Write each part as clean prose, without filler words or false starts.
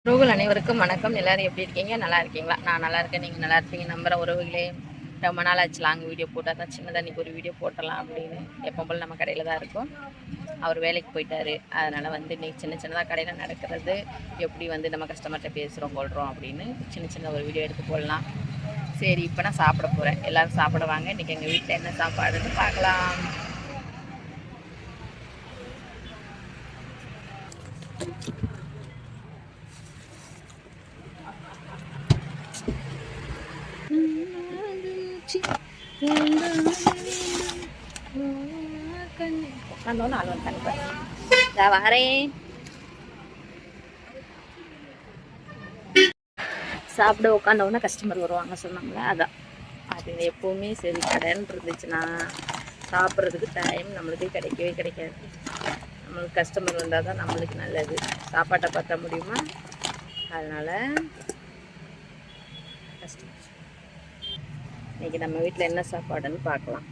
உறவுகள் அனைவருக்கும் வணக்கம். எல்லாரும் எப்படி இருக்கீங்க? நல்லா இருக்கீங்களா? நான் நல்லா இருக்கேன். நீங்கள் நல்லா இருப்பீங்க நம்புகிறேன். உறவுகளே, ரொம்ப நாள் ஆச்சு லாங் வீடியோ போட்டால் தான் சின்னதாக இன்றைக்கி ஒரு வீடியோ போட்டலாம் அப்படின்னு. எப்போ போல் நம்ம கடையில் தான் இருக்கும். அவர் வேலைக்கு போயிட்டார். அதனால் இன்றைக்கி சின்னதாக கடையில் நடக்கிறது எப்படி நம்ம கஸ்டமர்கிட்ட பேசுகிறோம் கொள்கிறோம் அப்படின்னு சின்ன ஒரு வீடியோ எடுத்து போடலாம். சரி, இப்போ நான் சாப்பிட போகிறேன். எல்லோரும் சாப்பிட வாங்க. இன்றைக்கி எங்கள் வீட்டில் என்ன சாப்பாடுன்னு பார்க்கலாம். வரேன். சாப்பிட உட்காந்தவொன்னே கஸ்டமர் வருவாங்க சொன்னாங்களே, அதான். அது எப்போவுமே சரி, கடைன்னு இருந்துச்சுன்னா சாப்பிட்றதுக்கு டைம் நம்மளுக்கு கிடைக்கவே கிடைக்காது. நம்மளுக்கு கஸ்டமர் வந்தால் தான் நம்மளுக்கு நல்லது. சாப்பாட்டை பார்த்தா முடியுமா? அதனால் கஸ்டமர் இன்றைக்கி நம்ம வீட்டில் என்ன சாப்பாடுன்னு பார்க்கலாம்.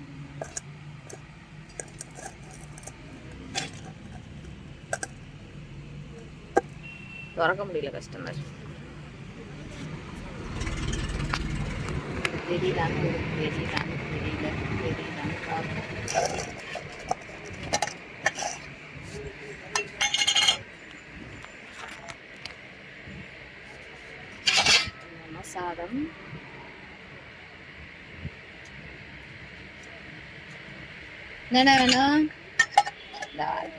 திறக்க முடியல கஸ்டமர். தெரியலான்னு தெரியல பார்ப்போம். சாதம், என்ன வேணும்? தால்,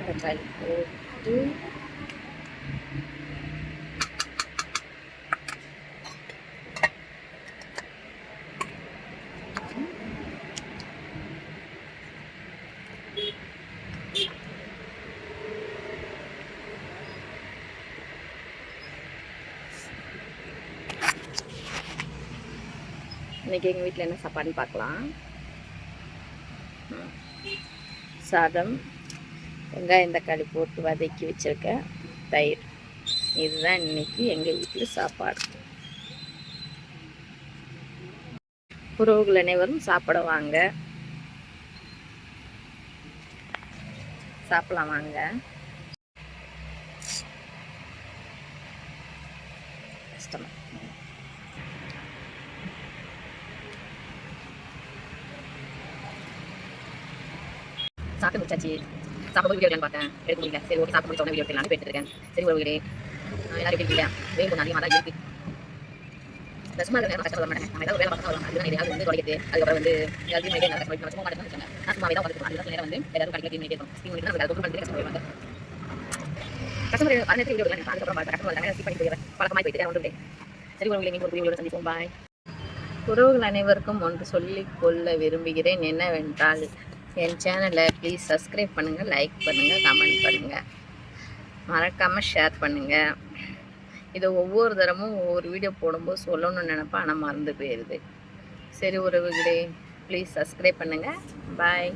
தக்காளி போட்டு இன்றைக்கி எங்கள் வீட்டில் என்ன சாப்பாடுன்னு பார்க்கலாம். சாதம், வெங்காயம் தக்காளி போட்டு வதக்கி வச்சுருக்கேன், தயிர். இதுதான் இன்றைக்கி எங்கள் வீட்டில் சாப்பாடு. உறவுகள் அனைவரும் சாப்பிட வாங்க. சாப்பிடலாம் வாங்க. கஷ்டமா சாப்பிட்டு முடிச்சாச்சு. சாப்பிட வீடியோ பார்த்தேன், எடுக்க முடியல. சரி, ஓகே, சாப்பிட்டு முடிச்ச உடனே வீடியோ எடுத்துலாம் போயிட்டுருக்கேன். சரி உறவுகளே, எல்லாரும் எப்படி இருக்கீங்க? வெயில் கொஞ்சம் அதிகமாக தான் இருக்குது. சும்மா இருக்கிற நேரம் கஷ்டப்பட மாட்டேன். நம்ம ஏதாவது வேலை பார்த்து வரலாம். அதுதான் எதையாவது குறைக்கிறது. அதுக்கப்புறம் எல்லாத்தையும் மைடே நல்லா கஷ்டப்பட்டு சும்மா மாட்டேன் வச்சுக்கோங்க. நான் சும்மாவே தான் வந்துருக்கோம். அதுதான் நேரம் எல்லாரும் கடையில் டீம் கேட்கும். ஸ்கீம் பண்ணிட்டு அதை தொட்டு பண்ணிட்டு கஷ்டப்படுவாங்க. கஸ்டமர் அனைத்து வீடியோ அதுக்கப்புறம் கஸ்டமர் ஸ்கிப் பண்ணி போயிடுறேன். பழக்கமாக போயிட்டு ஒன்று. சரி உறவுகளை, நீங்கள் ஒரு வீடியோவில் சந்திப்போம். பாய். உறவுகள் அனைவருக்கும் ஒன்று சொல்லிக் கொள்ள விரும்புகிறேன். என்னவென்றால், என் சேனலை ப்ளீஸ் சப்ஸ்கிரைப் பண்ணுங்கள், லைக் பண்ணுங்கள், கமெண்ட் பண்ணுங்கள், மறக்காமல் ஷேர் பண்ணுங்கள். இதை ஒவ்வொரு தரமும் ஒவ்வொரு வீடியோ போடும்போது சொல்லணும்னு நினைப்பேன், ஆனால் மறந்து போயிடுது. சரி உறவுகளே, ப்ளீஸ் சப்ஸ்கிரைப் பண்ணுங்கள். பாய்.